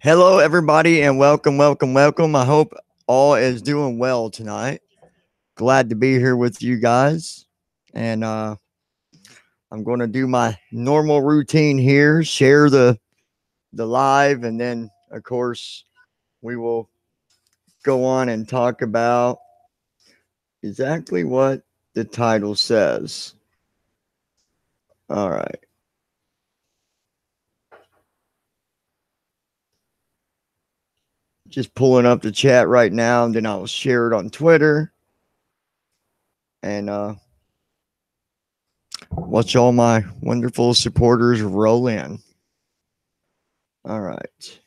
Hello, everybody, and welcome, welcome, welcome. I hope all is doing well tonight. Glad to be here with you guys. And I'm going to do my normal routine here, share the live, and then, of course, we will go on and talk about exactly what the title says. All right. Just pulling up the chat right now, and then I'll share it on Twitter. And watch all my wonderful supporters roll in. All right.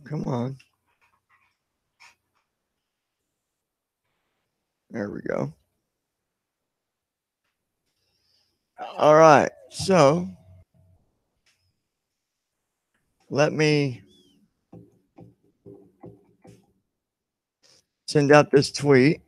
Come on. There we go. All right. So let me send out this tweet.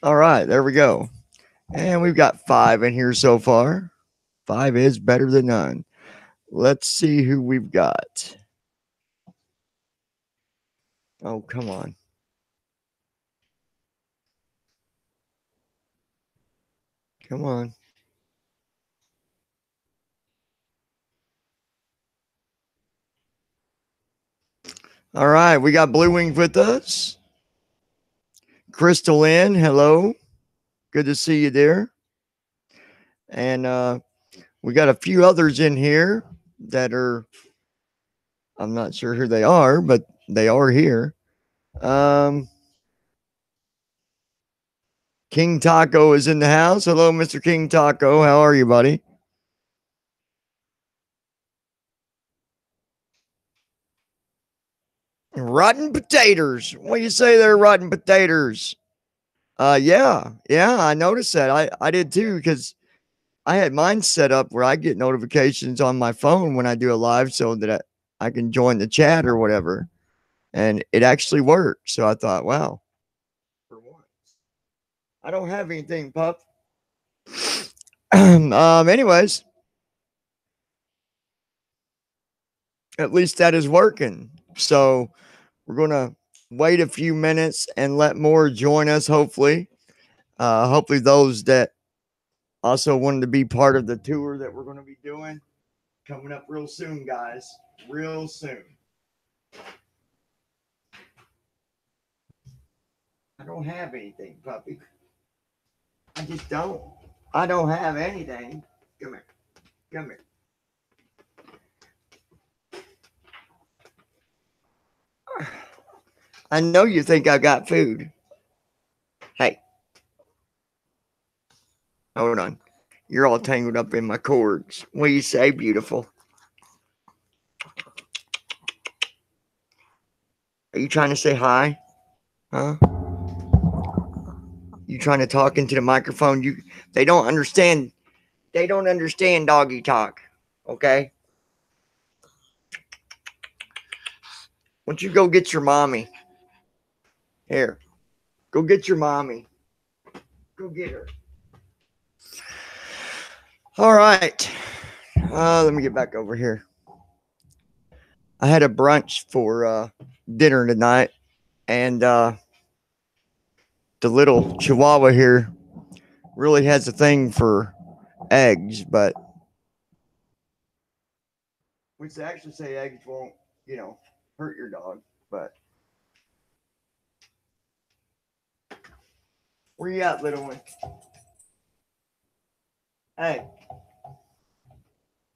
All right. There we go. And we've got 5 in here so far. 5 is better than none. Let's see who we've got. Oh, come on. Come on. All right. We got Blue Wings with us. Crystal Lynn, hello. Good to see you there. And we got a few others in here that are, I'm not sure who they are, but they are here. King Taco is in the house. Hello, Mr. King Taco. How are you, buddy? Rotten potatoes. What do you say there, rotten potatoes? Yeah, I noticed that. I did too, because I had mine set up where I get notifications on my phone when I do a live so that I can join the chat or whatever. And it actually worked. So I thought, wow. For once. I don't have anything, pup. Anyways, at least that is working. So we're gonna wait a few minutes and let more join us, hopefully. Hopefully those that also wanted to be part of the tour that we're going to be doing coming up real soon, guys. Real soon. I don't have anything, puppy. I just don't. I don't have anything. Come here. Come here. I know you think I got food. Hey, hold on. You're all tangled up in my cords. What do you say, beautiful? Are you trying to say hi? Huh? You trying to talk into the microphone? They don't understand. They don't understand doggy talk. Okay? Why don't you go get your mommy? Here. Go get your mommy. Go get her. All right. Let me get back over here. I had a brunch for dinner tonight, and the little chihuahua here really has a thing for eggs, but which they actually say eggs won't, hurt your dog. But where you at, little one? Hey,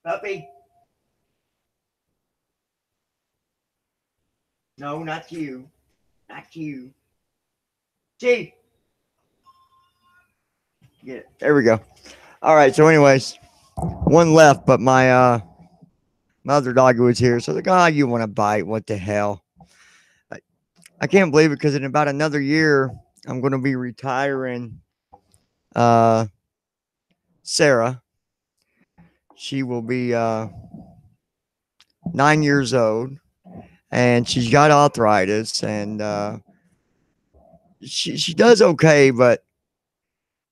puppy. No, not you. Not you. Chief. Get it. There we go. All right. So, anyways, one left, but my My other dog was here. So the guy, you want to bite? What the hell? I, I can't believe it because in about another year, I'm going to be retiring. Uh, Sarah, she will be 9 years old, and she's got arthritis, and she does okay, but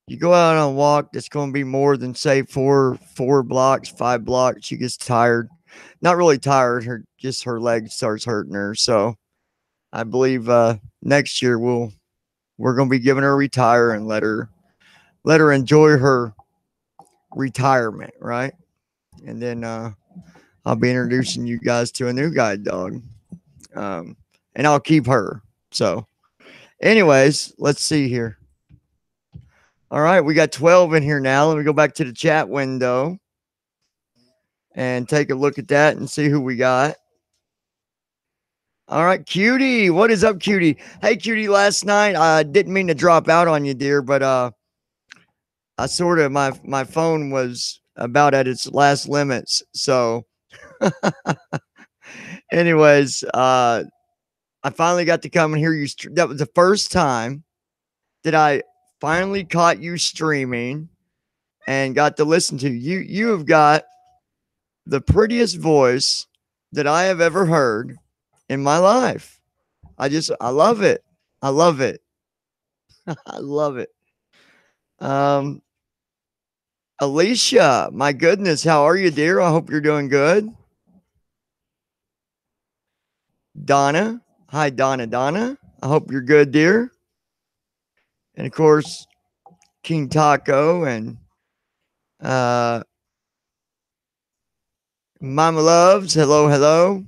you go out on a walk that's going to be more than say four blocks, 5 blocks. She gets tired, not really tired. Her leg starts hurting her. So I believe next year we're going to be giving her a retire and let her enjoy her retirement, right? And then I'll be introducing you guys to a new guide dog, um, and I'll keep her. So, anyways, let's see here. All right, we got 12 in here now. Let me go back to the chat window and take a look at that and see who we got. All right, Cutie. What is up, Cutie? Hey, Cutie, last night I didn't mean to drop out on you, dear, but I sort of my phone was about at its last limits. So anyways, I finally got to come and hear you. That was the first time that I finally caught you streaming and got to listen to you. You have got the prettiest voice that I have ever heard in my life. I love it. I love it. I love it. Um, Alicia, my goodness, how are you, dear? I hope you're doing good. Donna, hi, Donna. I hope you're good, dear. And of course, King Taco and uh, Mama Loves. Hello.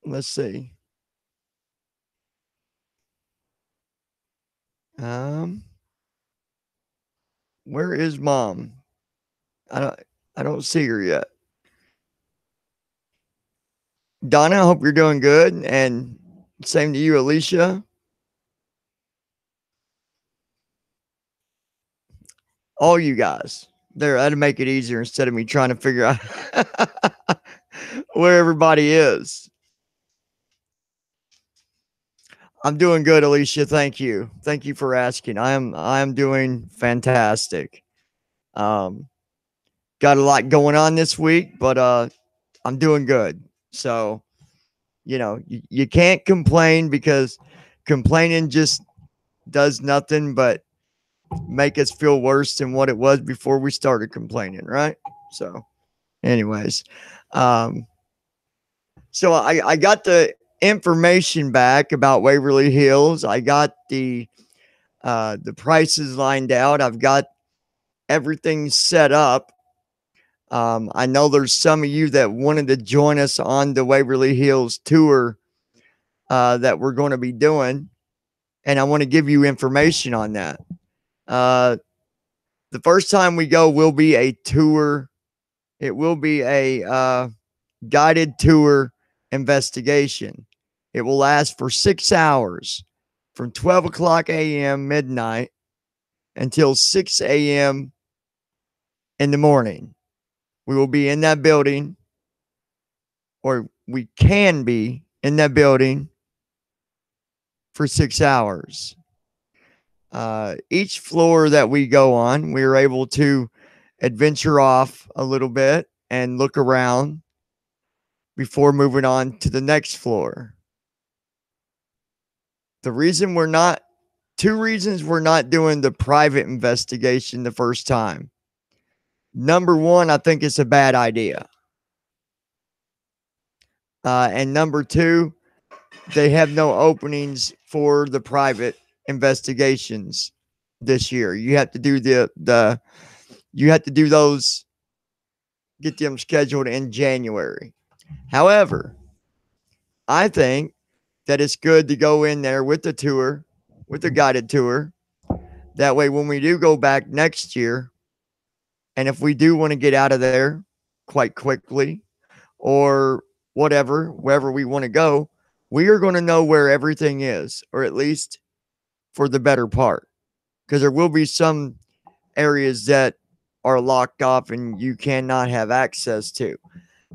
Let's see. Um, where is Mom? I don't I don't see her yet. Donna, I hope you're doing good. And same to you, Alicia. All you guys. There, that'd make it easier instead of me trying to figure out where everybody is. I'm doing good, Alicia. Thank you. Thank you for asking. I am doing fantastic. Um, got a lot going on this week, but I'm doing good. So, you can't complain because complaining just does nothing but make us feel worse than what it was before we started complaining, right? So, anyways, um, so I got the information back about Waverly Hills. I got the prices lined out. I've got everything set up. I know there's some of you that wanted to join us on the Waverly Hills tour that we're going to be doing, and I want to give you information on that. The first time we go will be a tour. It will be a guided tour investigation. It will last for 6 hours from 12 o'clock a.m. midnight until 6 a.m. in the morning. We will be in that building, or we can be in that building for 6 hours. Each floor that we go on, we are able to adventure off a little bit and look around before moving on to the next floor. The reason we're not, two reasons we're not doing the private investigation the first time. Number one, I think it's a bad idea. And number two, they have no openings for the private investigations this year. You have to do you have to do those, get them scheduled in January. However, I think that it's good to go in there with the tour, with the guided tour. That way, when we do go back next year, and if we do want to get out of there quite quickly or whatever, wherever we want to go, we are going to know where everything is, or at least for the better part. Because there will be some areas that are locked off and you cannot have access to.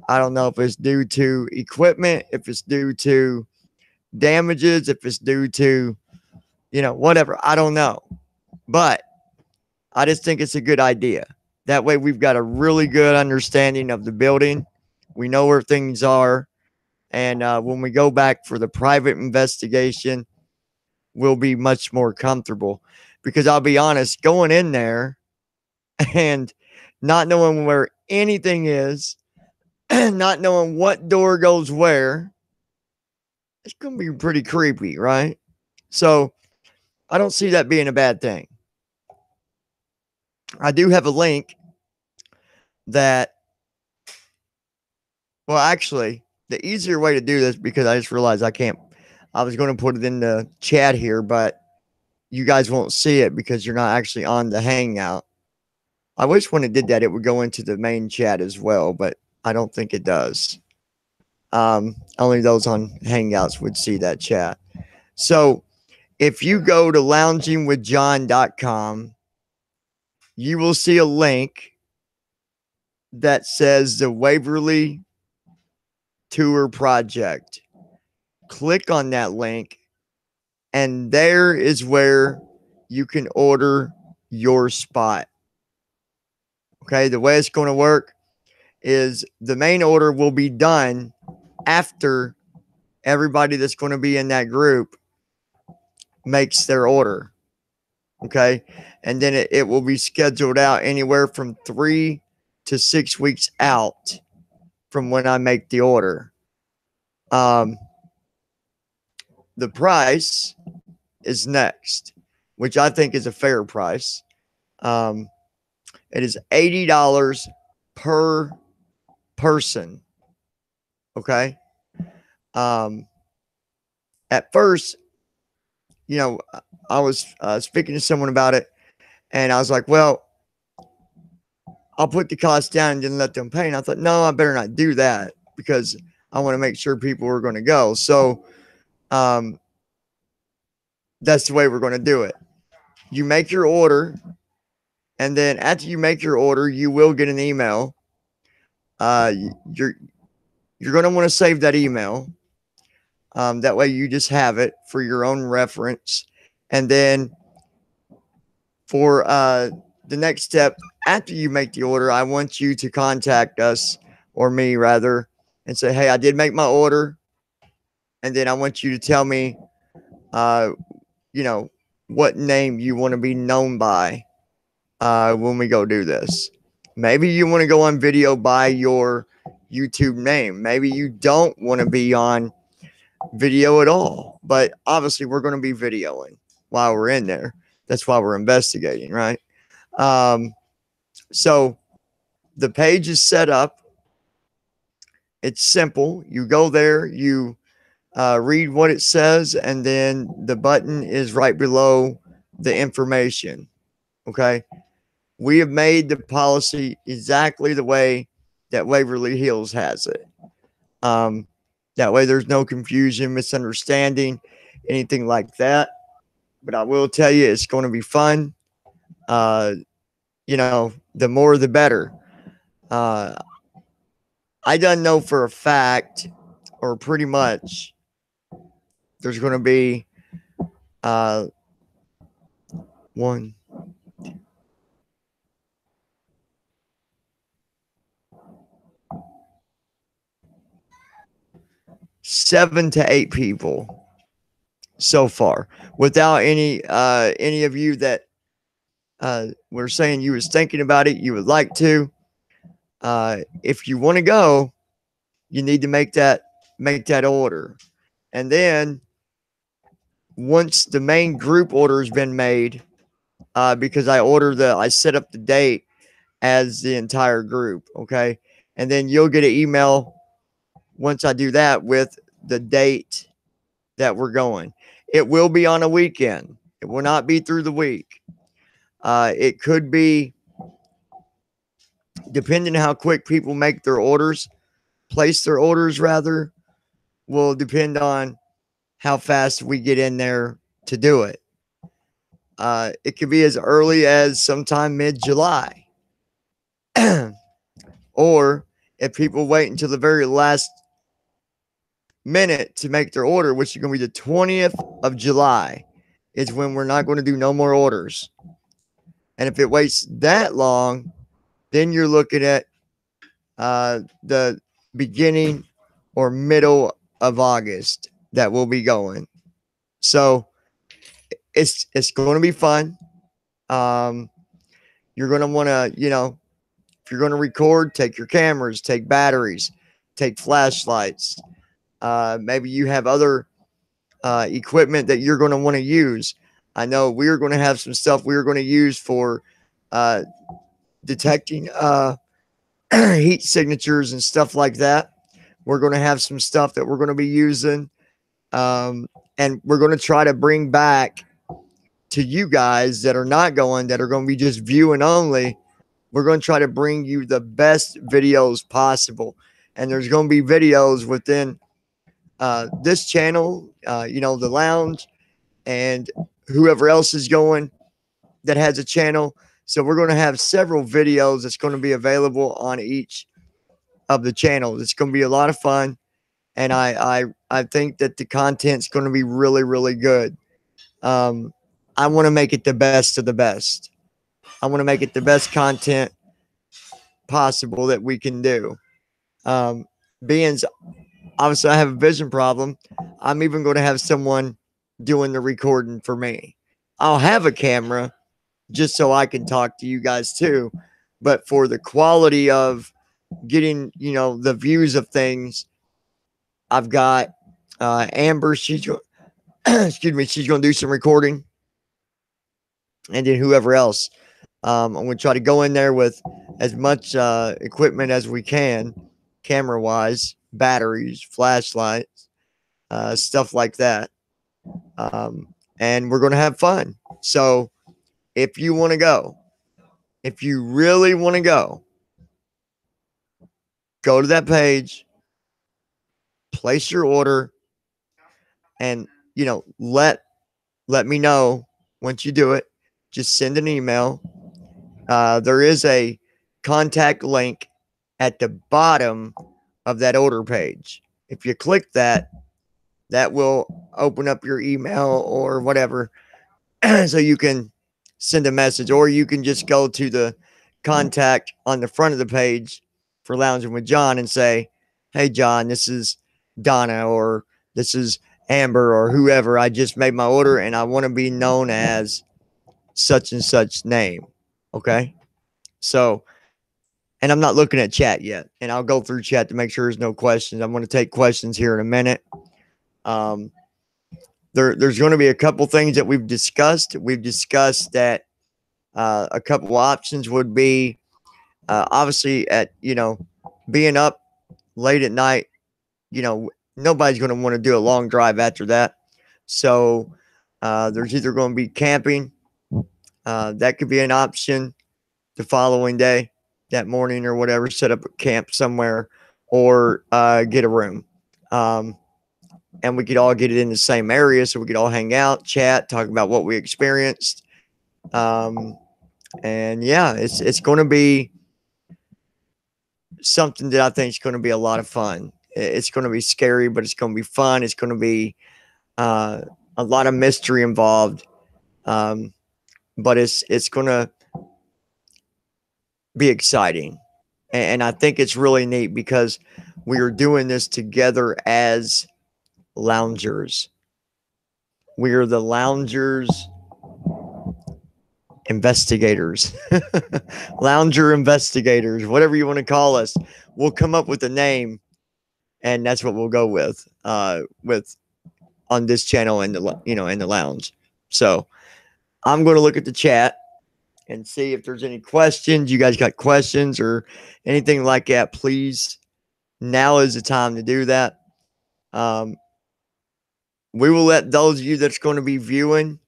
I don't know if it's due to equipment, if it's due to damages, if it's due to, whatever. I don't know. But I just think it's a good idea. That way we've got a really good understanding of the building. We know where things are. And when we go back for the private investigation, we'll be much more comfortable. Because I'll be honest, going in there and not knowing where anything is, not knowing what door goes where, it's going to be pretty creepy, right? So I don't see that being a bad thing. I do have a link that, well, actually, the easier way to do this, because I just realized I was going to put it in the chat here, but you guys won't see it because you're not actually on the Hangout. I wish when it did that, it would go into the main chat as well, but I don't think it does. Only those on Hangouts would see that chat. So if you go to loungingwithjohn.com, you will see a link that says the Waverly Tour Project. Click on that link, and there is where you can order your spot. Okay, the way it's going to work is the main order will be done after everybody that's going to be in that group makes their order. Okay, and then it will be scheduled out anywhere from 3 to 6 weeks out from when I make the order. The price is next, which I think is a fair price. It is $80 per person. Okay. At first, I was speaking to someone about it, and I was like, well, I'll put the cost down and then let them pay. And I thought, no, I better not do that because I want to make sure people are going to go. So that's the way we're going to do it. You make your order, and then after you make your order, you will get an email. You're going to want to save that email. That way you just have it for your own reference. And then for the next step, after you make the order, I want you to contact us, or me rather, and say, hey, I did make my order. And then I want you to tell me, what name you want to be known by when we go do this. Maybe you want to go on video by your YouTube name. Maybe you don't want to be on video at all. But obviously, we're going to be videoing while we're in there. That's why we're investigating, right? So the page is set up. It's simple. You go there, you read what it says, and then the button is right below the information. Okay. We have made the policy exactly the way that Waverly Hills has it. That way there's no confusion, misunderstanding, anything like that. But I will tell you, it's going to be fun. The more the better. I don't know for a fact, or pretty much, there's going to be 7 to 8 people so far, without any of you that were saying you was thinking about it, you would like to. If you want to go, you need to make that order. And then once the main group order has been made, because I set up the date as the entire group. Okay. And then you'll get an email once I do that with the date that we're going. It will be on a weekend. It will not be through the week. It could be, depending on how quick people place their orders rather, will depend on how fast we get in there to do it. It could be as early as sometime mid-July. Or if people wait until the very last minute to make their order, which is going to be the 20th of July, is when we're not going to do no more orders. And if it waits that long, then you're looking at the beginning or middle of August that we'll be going. So it's going to be fun. You're going to want to, if you're going to record, take your cameras, take batteries, take flashlights. Maybe you have other equipment that you're going to want to use. I know we're going to have some stuff we're going to use for detecting heat signatures and stuff like that. We're going to have some stuff that we're going to be using. And we're going to try to bring back to you guys that are not going, that are going to be just viewing only. We're going to try to bring you the best videos possible. And there's going to be videos within this channel, the lounge, and whoever else is going that has a channel. So we're going to have several videos that's going to be available on each of the channels. It's going to be a lot of fun. And I think that the content's going to be really, really good. I want to make it the best of the best. I want to make it the best content possible that we can do. Being obviously I have a vision problem, I'm even going to have someone doing the recording for me. I'll have a camera just so I can talk to you guys too. But for the quality of getting, the views of things, I've got Amber. She's excuse me. She's going to do some recording, and then whoever else. I'm going to try to go in there with as much equipment as we can, camera wise, batteries, flashlights, stuff like that. And we're going to have fun. So if you want to go, if you really want to go to that page, place your order, and let me know once you do it. Just send an email. There is a contact link at the bottom of that order page. If you click that, that will open up your email or whatever, so you can send a message, or you can just go to the contact on the front of the page for Lounging with John and say, "Hey John, this is Donna, or this is Amber, or whoever. I just made my order and I want to be known as such and such name." Okay. So, and I'm not looking at chat yet, and I'll go through chat to make sure there's no questions. I'm going to take questions here in a minute. There's going to be a couple things that we've discussed. We've discussed that a couple options would be obviously at being up late at night. Nobody's going to want to do a long drive after that. So there's either going to be camping. That could be an option the following day, that morning or whatever, set up a camp somewhere, or get a room. And we could all get it in the same area, so we could all hang out, chat, talk about what we experienced. And yeah, it's going to be something that I think is going to be a lot of fun. It's going to be scary, but it's going to be fun. It's going to be a lot of mystery involved. But it's going to be exciting. And I think it's really neat because we are doing this together as loungers. We are the loungers investigators. Lounger investigators, whatever you want to call us. We'll come up with a name, and that's what we'll go with on this channel in the in the lounge. So I'm going to look at the chat and see if there's any questions. You guys got questions or anything like that, please. Now is the time to do that. We will let those of you that's going to be viewing,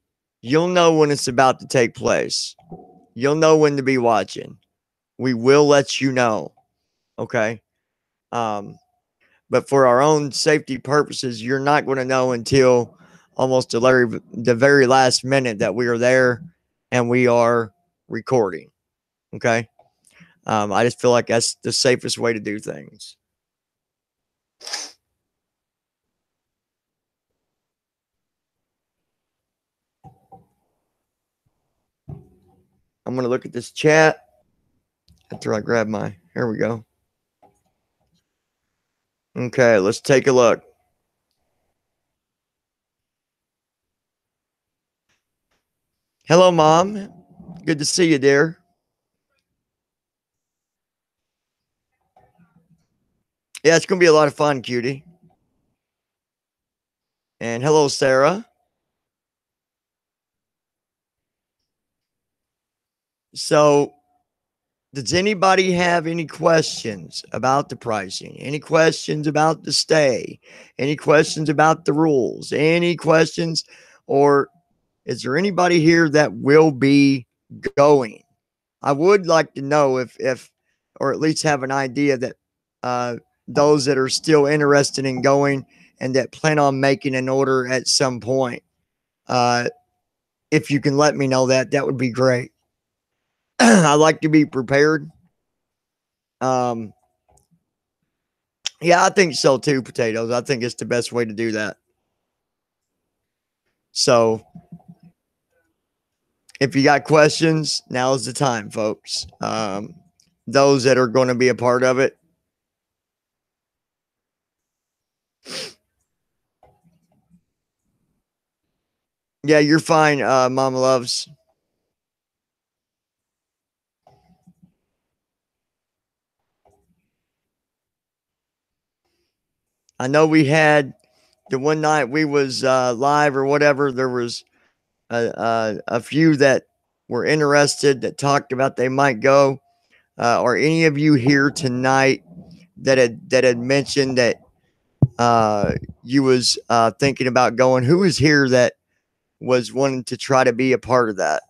you'll know when it's about to take place. You'll know when to be watching. We will let you know. Okay. But for our own safety purposes, you're not going to know until almost the very last minute that we are there and we are recording. Okay. I just feel like that's the safest way to do things. I'm going to look at this chat after I grab my, here we go. Okay, let's take a look. Hello, Mom. Good to see you, dear. Yeah, it's going to be a lot of fun, cutie. And hello, Sarah. So, does anybody have any questions about the pricing? Any questions about the stay? Any questions about the rules? Any questions? Or is there anybody here that will be going? I would like to know if, or at least have an idea that those that are still interested in going and that plan on making an order at some point. If you can let me know that, that would be great. I like to be prepared. Um, yeah, I think so too, potatoes. I think it's the best way to do that. So if you got questions, now's the time, folks. Those that are going to be a part of it. Yeah, you're fine, Mama Loves. I know we had the one night we was live or whatever. There was a few that were interested that talked about they might go. Are any of you here tonight that had mentioned that you was thinking about going? Who was here that was wanting to try to be a part of that?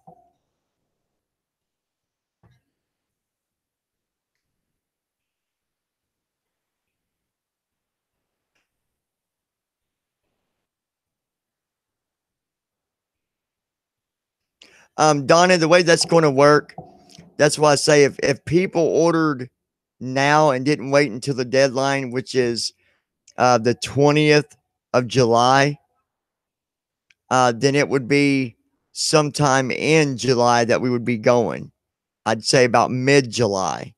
Donna, the way that's going to work, that's why I say if people ordered now and didn't wait until the deadline, which is the 20th of July, then it would be sometime in July that we would be going. I'd say about mid-July.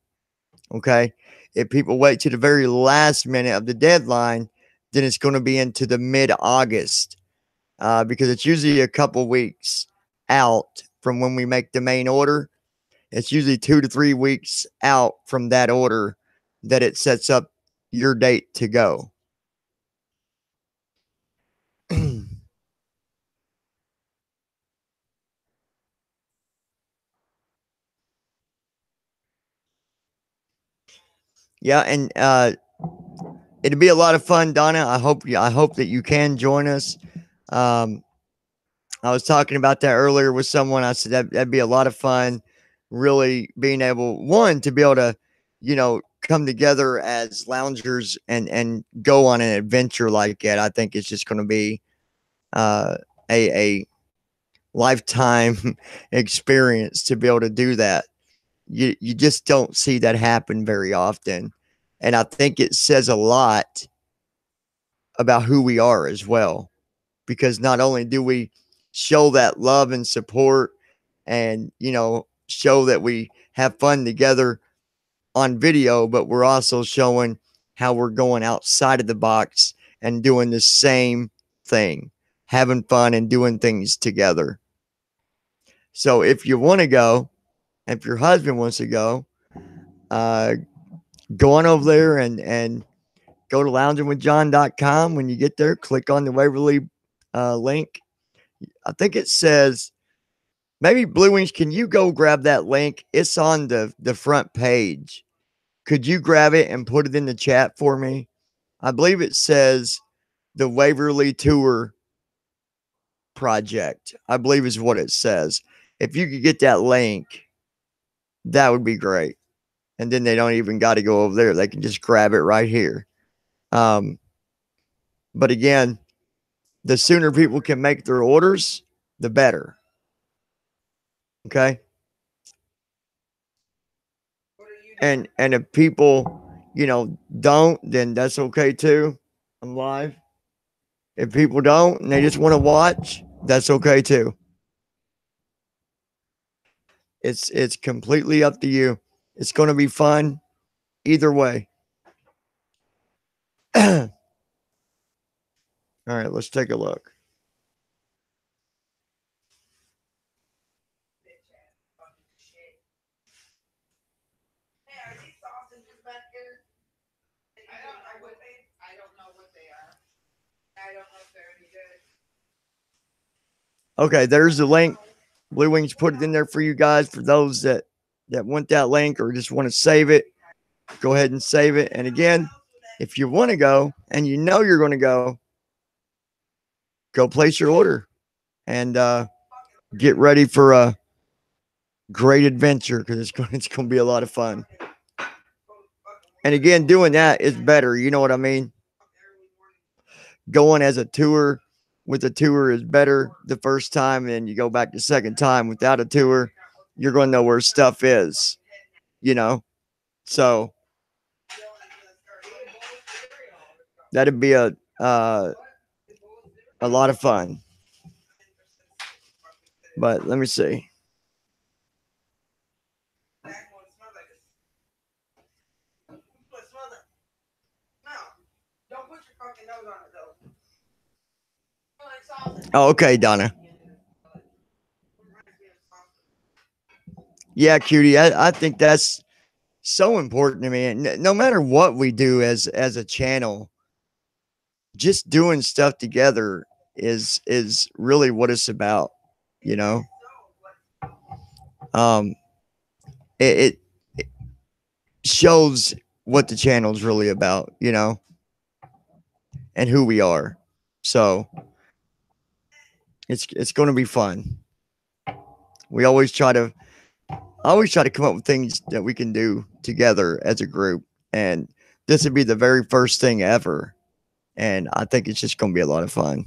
Okay. If people wait to the very last minute of the deadline, then it's going to be into the mid-August because it's usually a couple weeks out from when we make the main order. It's usually 2 to 3 weeks out from that order that it sets up your date to go. Yeah, and it'll be a lot of fun, Donna. I hope that you can join us. Um, I was talking about that earlier with someone. I said that'd be a lot of fun. Really being able, one, to be able to, come together as loungers and go on an adventure like that. I think it's just going to be uh, a lifetime experience to be able to do that. You just don't see that happen very often, and I think it says a lot about who we are as well, because not only do we show that love and support and show that we have fun together on video, but we're also showing how we're going outside of the box and doing the same thing, having fun and doing things together. So if you want to go, if your husband wants to go, uh, go on over there and go to loungingwithjohn.com. When you get there, click on the Waverly link. I think it says, maybe Blue Wings, can you go grab that link? It's on the front page. Could you grab it and put it in the chat for me? I believe it says the Waverly Tour Project, I believe is what it says. If you could get that link, that would be great. And then they don't even got to go over there. They can just grab it right here. But again, the sooner people can make their orders, the better. Okay. And if people, don't, then that's okay too. I'm live. If people don't and they just want to watch, that's okay too. It's completely up to you. It's going to be fun either way. All right, let's take a look. Okay, there's the link. Blue Wings put it in there for you guys. For those that want that link or just want to save it, go ahead and save it. And again, if you want to go and you know you're going to go place your order and get ready for a great adventure because it's going to be a lot of fun. And again, doing that is better. You know what I mean? Going as a tour with a tour is better the first time, and you go back the second time without a tour, you're going to know where stuff is, you know? So that'd be a lot of fun. But let me see. Oh, okay, Donna. Yeah, cutie. I think that's so important to me. And no matter what we do as a channel, just doing stuff together is really what it's about, you know. Um, it shows what the channel's really about, you know, and who we are. So it's going to be fun. We always try to come up with things that we can do together as a group, and this would be the very first thing ever, and I think it's just going to be a lot of fun.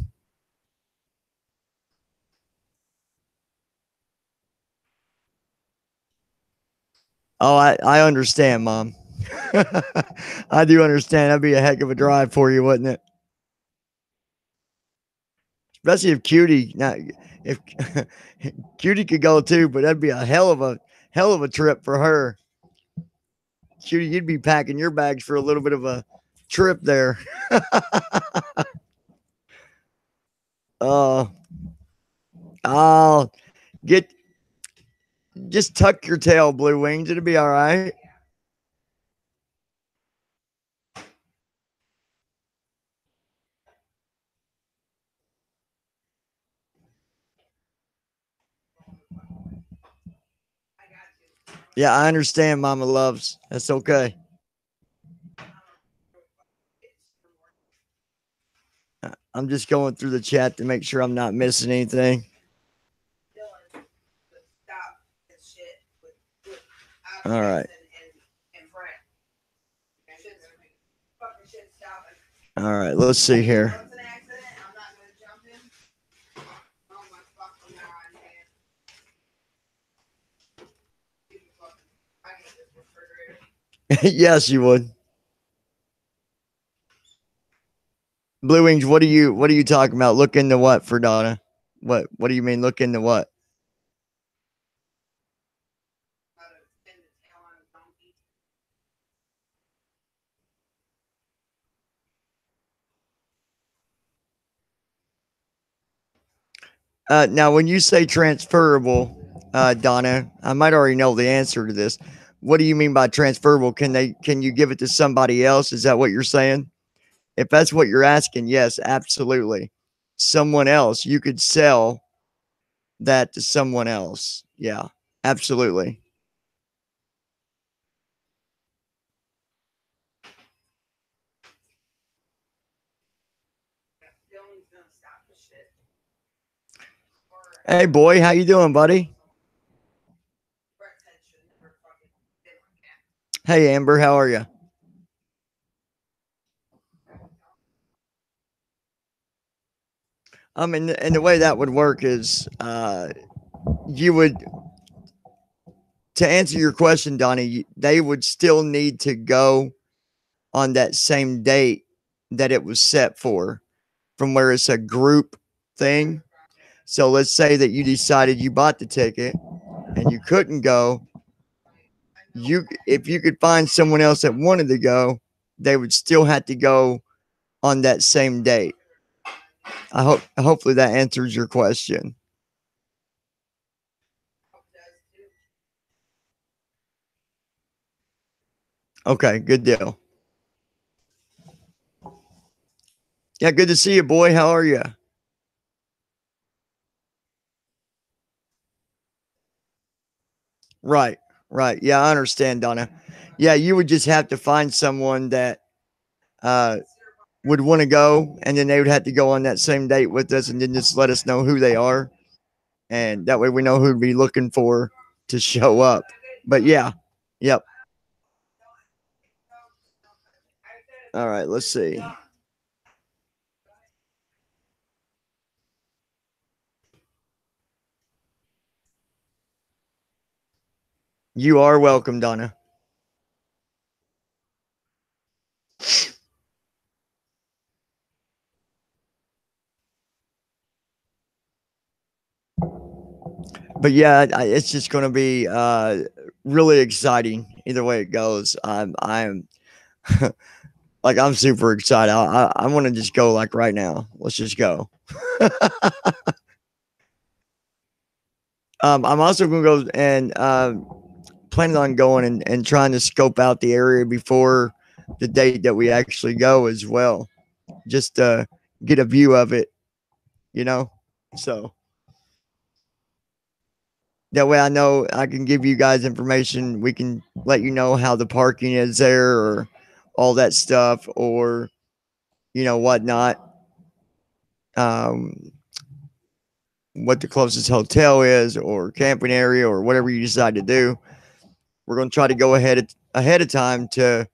Oh, I understand, Mom. I do understand. That'd be a heck of a drive for you, wouldn't it? Especially if Cutie, now, if Cutie could go too, but that'd be a hell of a trip for her. Cutie, you'd be packing your bags for a little bit of a trip there. uh, I'll get just tuck your tail, Blue Wings. It'll be all right. Yeah, I understand, Mama Loves. That's okay. I'm just going through the chat to make sure I'm not missing anything. All right. All right, let's see here. Yes, you would. Blue Wings, what are you talking about? Look into what for Donna? What do you mean look into what? Now, when you say transferable, Donna, I might already know the answer to this. What do you mean by transferable? Can you give it to somebody else? Is that what you're saying? If that's what you're asking, yes, absolutely. Someone else, you could sell that to someone else. Yeah, absolutely. Hey, boy, how you doing, buddy? Hey, Amber, how are you? And the way that would work is you would to answer your question, Donnie, they would still need to go on that same date that it was set for, from where it's a group thing. So let's say that you decided you bought the ticket and you couldn't go. If you could find someone else that wanted to go, they would still have to go on that same date. Hopefully that answers your question. Okay, good deal. Yeah, good to see you, boy. How are you? Right, right. Yeah, I understand, Donna. Yeah, you would just have to find someone that uh, would want to go, and then they would have to go on that same date with us, and then just let us know who they are, and that way we know who to be looking for to show up. But yeah, yep. All right, let's see. You are welcome, Donna. But yeah, it's just going to be really exciting either way it goes. I'm like I'm super excited. I want to just go like right now. Let's just go. I'm also going to go and planning on going and trying to scope out the area before the date that we actually go as well, just to get a view of it, you know. So that way I know I can give you guys information. We can let you know how the parking is there or all that stuff, or whatnot. Um, what the closest hotel is or camping area or whatever you decide to do. We're going to try to go ahead of time to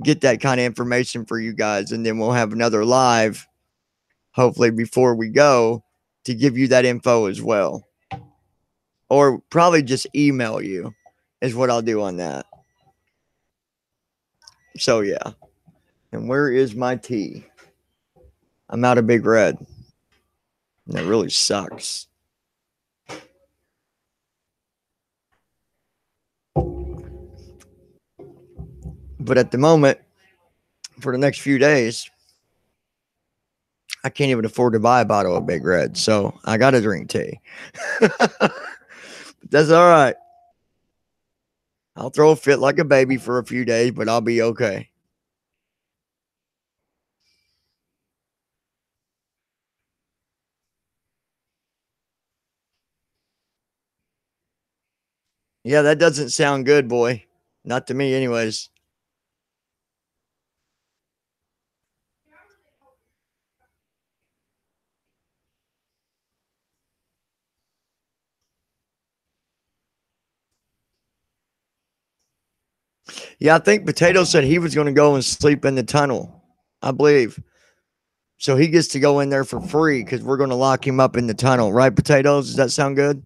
get that kind of information for you guys, and then we'll have another live hopefully before we go to give you that info as well, or probably just email you is what I'll do on that. So yeah. And where is my tea? I'm out of Big Red. And that really sucks. But at the moment, for the next few days, I can't even afford to buy a bottle of Big Red. So I got to drink tea. That's all right. I'll throw a fit like a baby for a few days, but I'll be okay. Yeah, that doesn't sound good, boy. Not to me, anyways. Yeah, I think Potato said he was going to go and sleep in the tunnel, I believe. So he gets to go in there for free because we're going to lock him up in the tunnel, right, Potatoes? Does that sound good?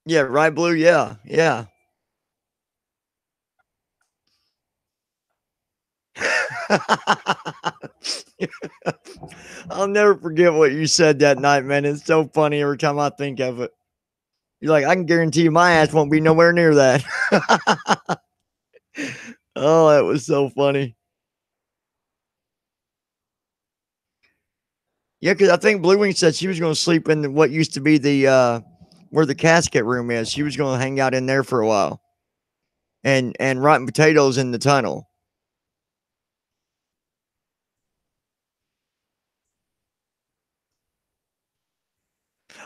Yeah, right, Blue? Yeah, yeah. I'll never forget what you said that night, man. It's so funny every time I think of it. You're like, I can guarantee you my ass won't be nowhere near that. Oh, that was so funny. Yeah, because I think Blue Wing said she was going to sleep in what used to be the where the casket room is. She was going to hang out in there for a while, and rotten potatoes in the tunnel.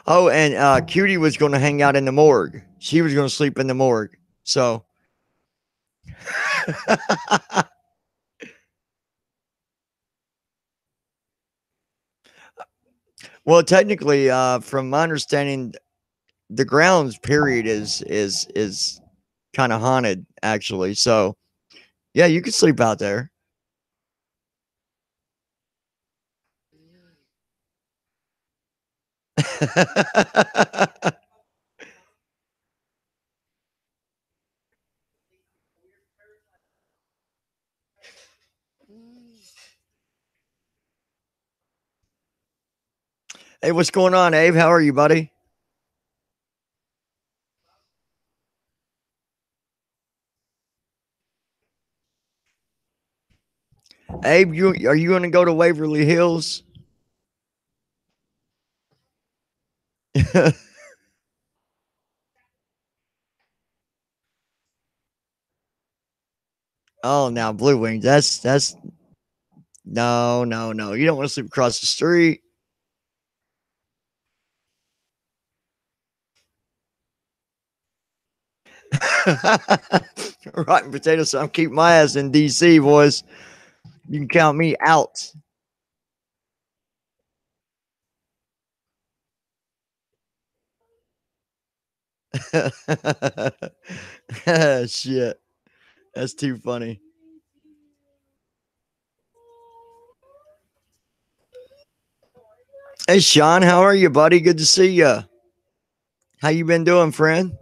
Oh, and Cutie was going to hang out in the morgue. She was going to sleep in the morgue. So, well, technically, from my understanding, the grounds period is kind of haunted actually. So yeah, you could sleep out there. Hey, what's going on, Abe? How are you, buddy? Abe, you are you going to go to Waverly Hills? Oh, now Blue Wings. That's no, no, no. You don't want to sleep across the street. Rotten potato. So I'm keeping my ass in DC, boys. You can count me out. Shit, that's too funny. Hey, Sean, how are you, buddy? Good to see you. How you been doing, friend?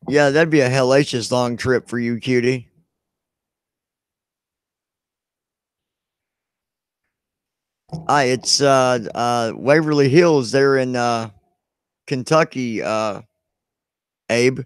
Yeah, that'd be a hellacious long trip for you, cutie. It's Waverly Hills. They're in Kentucky. Abe.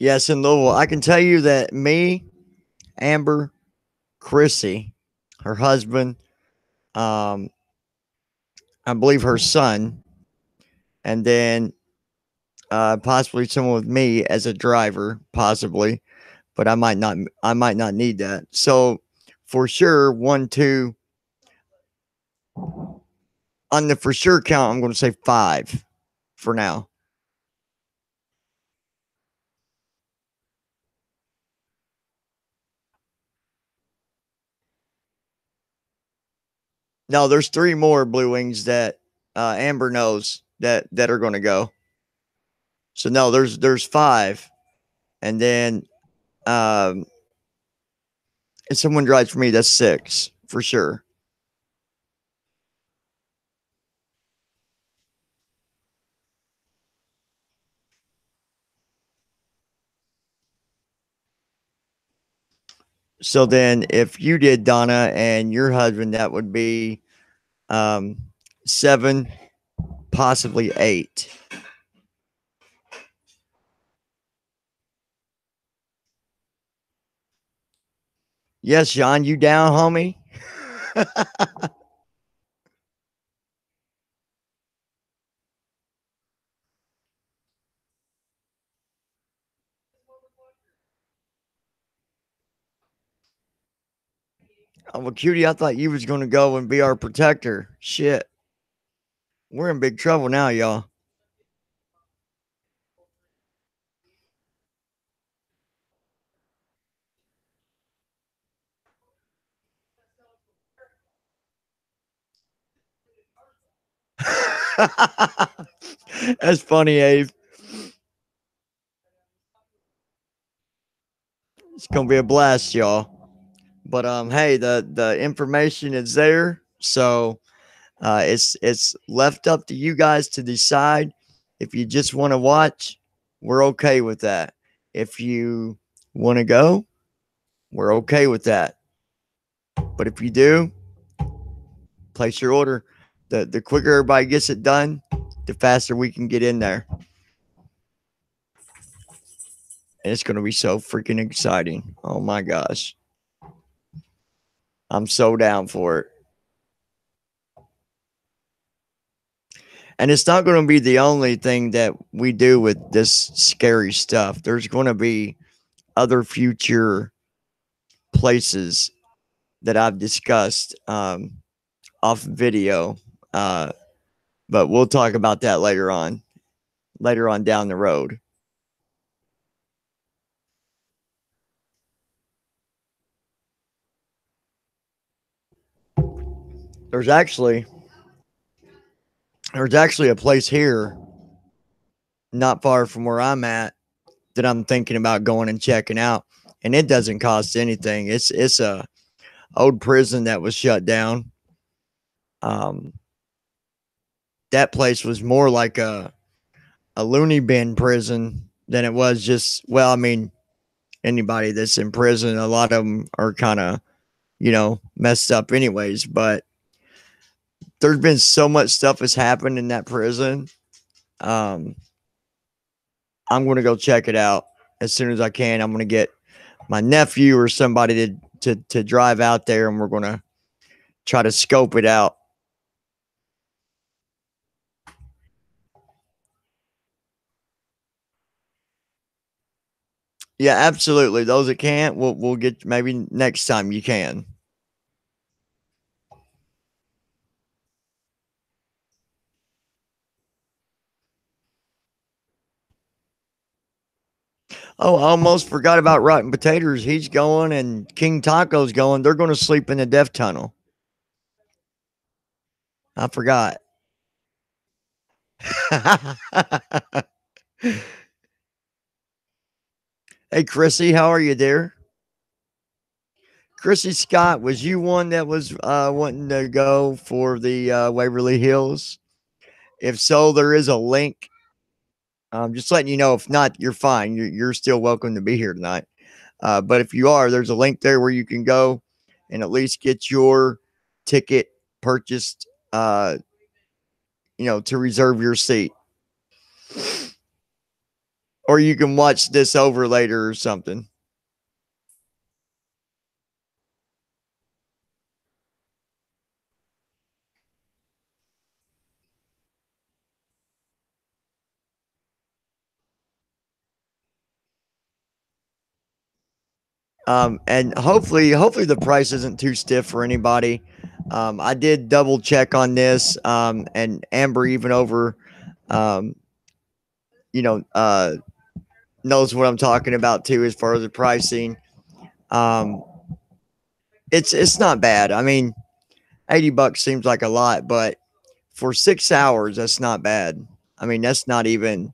Yes, in Louisville. I can tell you that me, Amber, Chrissy, her husband, um, I believe her son, and then possibly someone with me as a driver, possibly, but I might not. I might not need that. So for sure, one, two on the for sure count. I'm going to say five for now. No, there's three more Blue Wings that Amber knows that are going to go. So no, there's five, and then um, if someone drives for me, that's six for sure. So then, if you did Donna and your husband, that would be um, seven, possibly eight. Yes, John, you down, homie? Oh, well, cutie, I thought you was going to go and be our protector. Shit, we're in big trouble now, y'all. That's funny, Abe. It's gonna be a blast, y'all. But hey, the information is there, so it's left up to you guys to decide. If you just want to watch, we're okay with that. If you want to go, we're okay with that. But if you do, place your order. The quicker everybody gets it done, the faster we can get in there. And it's going to be so freaking exciting. Oh my gosh. I'm so down for it. And it's not going to be the only thing that we do with this scary stuff. There's going to be other future places that I've discussed off video. Uh, but we'll talk about that later on down the road. There's actually there's actually a place here not far from where I'm at that I'm thinking about going and checking out, and it doesn't cost anything. It's a old prison that was shut down. Um, that place was more like a loony bin prison than it was just, well, I mean, anybody that's in prison, a lot of them are kind of, messed up anyways, but there's been so much stuff has happened in that prison. um I'm going to go check it out as soon as I can. I'm going to get my nephew or somebody to drive out there, and we're going to try to scope it out. Yeah, absolutely. Those that can't, we'll get, maybe next time you can. Oh, I almost forgot about Rotten Potatoes. He's going, and King Taco's going. They're going to sleep in the death tunnel. I forgot. Hey, Chrissy, how are you, dear? Chrissy Scott, was you one that was wanting to go for the Waverly Hills? If so, there is a link. Just letting you know. If not, you're fine. You're still welcome to be here tonight. But if you are, there's a link there where you can go and at least get your ticket purchased, to reserve your seat. Or you can watch this over later or something. And hopefully the price isn't too stiff for anybody. I did double check on this, and Amber, even over, um, you know, uh, knows what I'm talking about too as far as the pricing. Um, it's not bad. I mean, $80 seems like a lot, but for 6 hours, that's not bad. I mean, that's not even.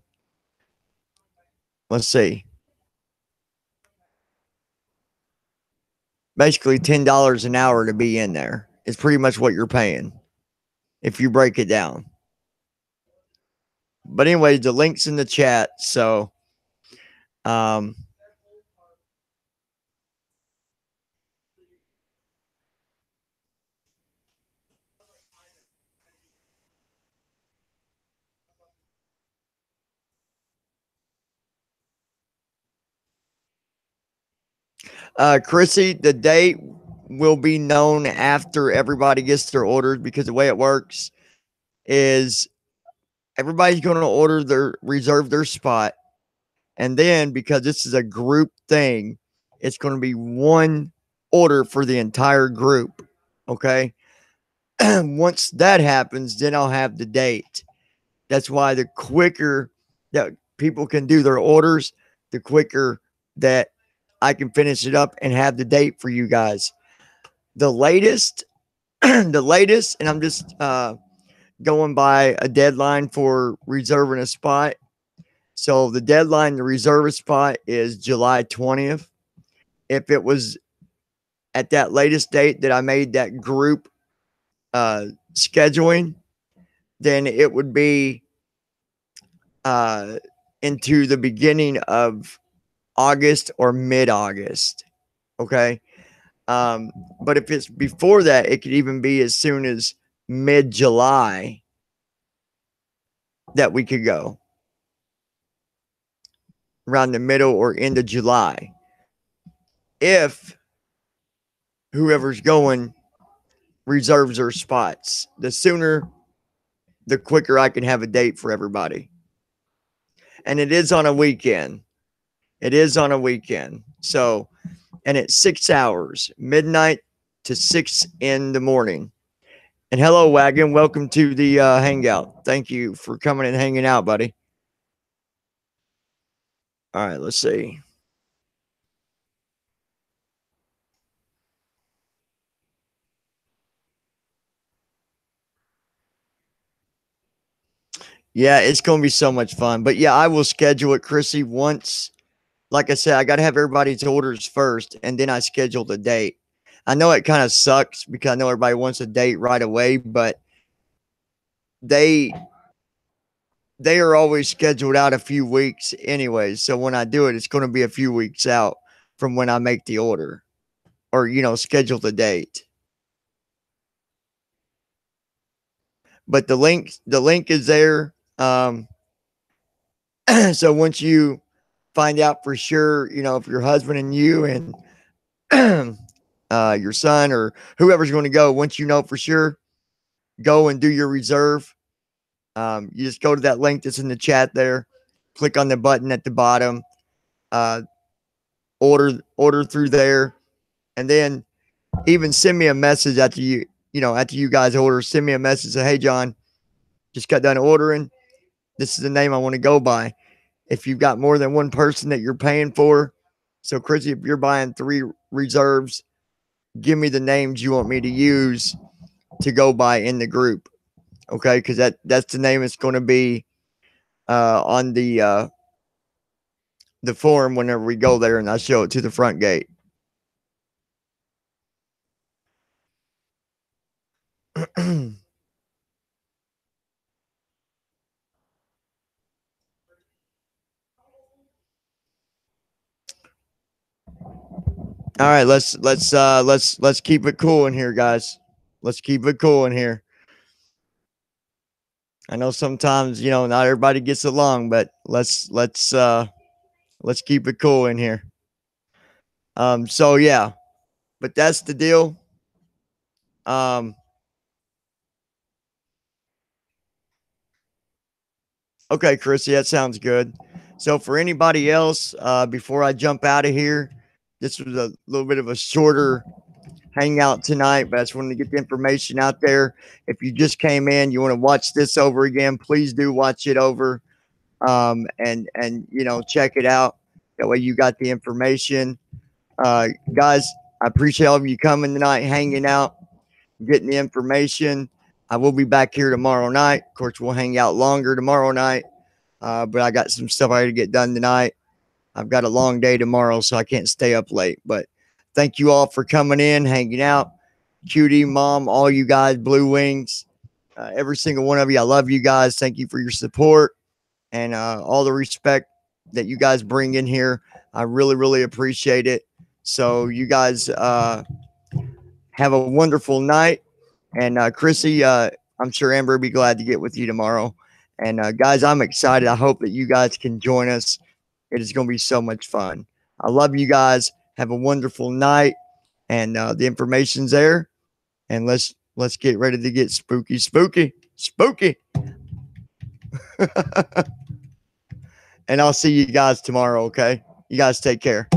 Let's see, basically $10 an hour to be in there. It's pretty much what you're paying if you break it down. But anyway, the link's in the chat. So, um, Chrissy, the date will be known after everybody gets their orders, because the way it works is everybody's going to reserve their spot. And then, because this is a group thing, it's going to be one order for the entire group. Okay. Once that happens, then I'll have the date. That's why the quicker that people can do their orders, the quicker that I can finish it up and have the date for you guys. The latest, the latest, and I'm just going by a deadline for reserving a spot. So the deadline to reserve a spot is July 20th. If it was at that latest date that I made that group scheduling, then it would be uh, into the beginning of August or mid-August. Okay. But if it's before that, it could even be as soon as mid-July that we could go, around the middle or end of July. If whoever's going reserves their spots, the sooner the quicker I can have a date for everybody. And it is on a weekend. It is on a weekend. So, and it's 6 hours, midnight to 6 in the morning. And hello, Wagon. Welcome to the hangout. Thank you for coming and hanging out, buddy. All right, let's see. Yeah, it's going to be so much fun. But yeah, I will schedule it, Chrissy, once. Like I said, I got to have everybody's orders first, and then I schedule the date. I know it kind of sucks because I know everybody wants a date right away, but they are always scheduled out a few weeks anyways. So when I do it, it's going to be a few weeks out from when I make the order or, schedule the date. But the link is there. So once you find out for sure, if your husband and you and your son or whoever's going to go, once you know for sure, go and do your reserve. You just go to that link that's in the chat there, click on the button at the bottom, order through there, and then even send me a message after you guys order. Send me a message, say, hey John, just got done ordering. This is the name I want to go by. If you've got more than one person that you're paying for, so Chrissy, if you're buying 3 reserves, give me the names you want me to use to go by in the group. Okay, because that's the name it's going to be on the form whenever we go there, and I show it to the front gate. All right, let's keep it cool in here, guys. Let's keep it cool in here. I know sometimes, not everybody gets along, but let's keep it cool in here. So yeah, but that's the deal. Okay, Chrissy, that sounds good. So for anybody else, before I jump out of here, this was a little bit of a shorter hangout tonight, but I just wanted to get the information out there. If you just came in, you want to watch this over again, please do watch it over, and check it out. That way you got the information. Guys, I appreciate all of you coming tonight, hanging out, getting the information. I will be back here tomorrow night. Of course, we'll hang out longer tomorrow night, but I got some stuff I got to get done tonight. I've got a long day tomorrow, so I can't stay up late. But thank you all for coming in, hanging out. Cutie, Mom, all you guys, Blue Wings, every single one of you. I love you guys. Thank you for your support and all the respect that you guys bring in here. I really, really appreciate it. So you guys have a wonderful night. And Chrissy, I'm sure Amber will be glad to get with you tomorrow. And guys, I'm excited. I hope that you guys can join us. It is going to be so much fun. I love you guys. Have a wonderful night. And the information's there. And let's get ready to get spooky. And I'll see you guys tomorrow, okay? You guys take care.